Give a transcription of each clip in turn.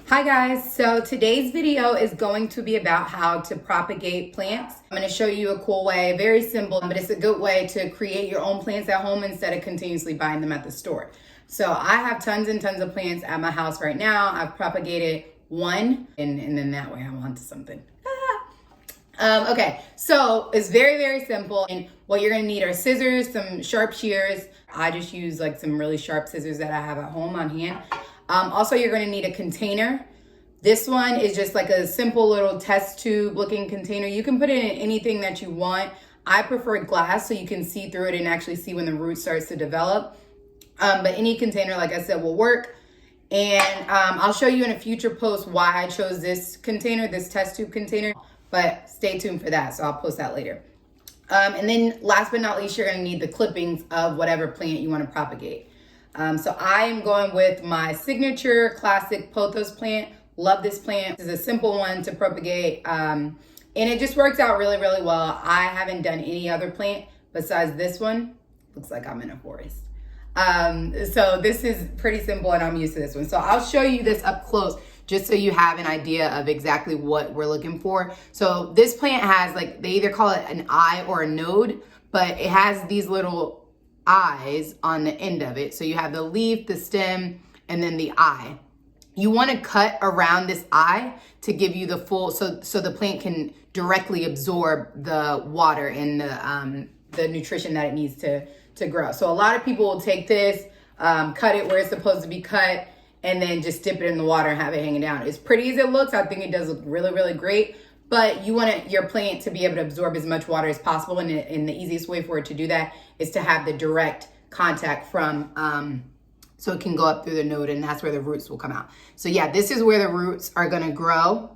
Hi guys, so today's video is going to be about how to propagate plants. I'm going to show you a cool way, very simple, but it's a good way to create your own plants at home instead of continuously buying them at the store. So I have tons and tons of plants at my house right now. I've propagated one and then that way I'm onto something. Okay, so it's very simple, and what you're gonna need are scissors, some sharp shears. I just use like some really sharp scissors that I have at home on hand. Also, you're gonna need a container. This one is just like a simple little test tube looking container. You can put it in anything that you want. I prefer glass so you can see through it and actually see when the root starts to develop. But any container, like I said, will work. And I'll show you in a future post why I chose this container, this test tube container, but stay tuned for that. So I'll post that later. And then last but not least, you're gonna need the clippings of whatever plant you wanna propagate. So I am going with my signature classic pothos plant. Love this plant. It's a simple one to propagate. And it just works out really well. I haven't done any other plant besides this one. Looks like I'm in a forest. So this is pretty simple and I'm used to this one. So I'll show you this up close just so you have an idea of exactly what we're looking for. So this plant has, like, they either call it an eye or a node, but it has these little eyes on the end of it. So you have the leaf, the stem, and then the eye. You want to cut around this eye to give you the full, so the plant can directly absorb the water and the nutrition that it needs to grow. So a lot of people will take this, cut it where it's supposed to be cut, and then just dip it in the water and have it hanging down. As pretty as it looks, I think it does look really great, but you want your plant to be able to absorb as much water as possible, and the easiest way for it to do that is to have the direct contact from, so it can go up through the node, and that's where the roots will come out. So yeah, this is where the roots are gonna grow.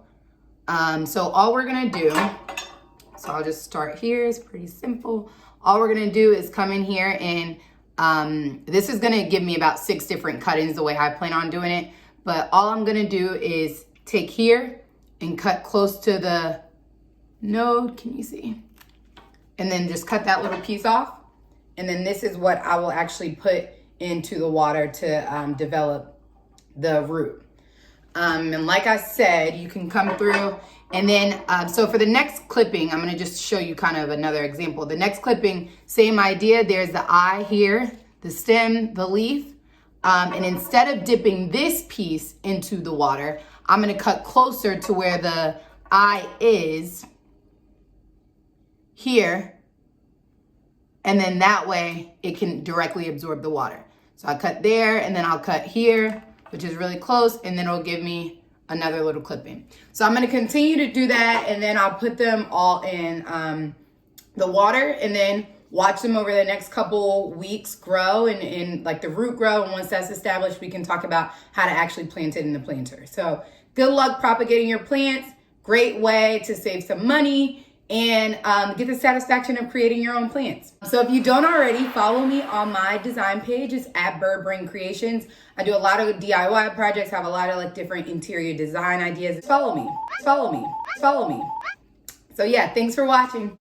So all we're gonna do, so I'll just start here, it's pretty simple. All we're gonna do is come in here and this is gonna give me about 6 different cuttings the way I plan on doing it. But all I'm gonna do is take here and cut close to the node, can you see? And then just cut that little piece off. And then this is what I will actually put into the water to develop the root. And like I said, you can come through and then, so for the next clipping, I'm gonna just show you kind of another example. The next clipping, same idea. There's the eye here, the stem, the leaf. And instead of dipping this piece into the water, I'm gonna cut closer to where the eye is here. And then that way it can directly absorb the water. So I cut there and then I'll cut here, which is really close, and then it'll give me another little clipping. So I'm gonna continue to do that, and then I'll put them all in the water and then watch them over the next couple weeks grow and like the root grow. And once that's established, we can talk about how to actually plant it in the planter. So good luck propagating your plants. Great way to save some money and get the satisfaction of creating your own plants. So if you don't already, follow me on my design page. It's at Bird Brain Creations. I do a lot of DIY projects, have a lot of like different interior design ideas. Follow me. So yeah, thanks for watching.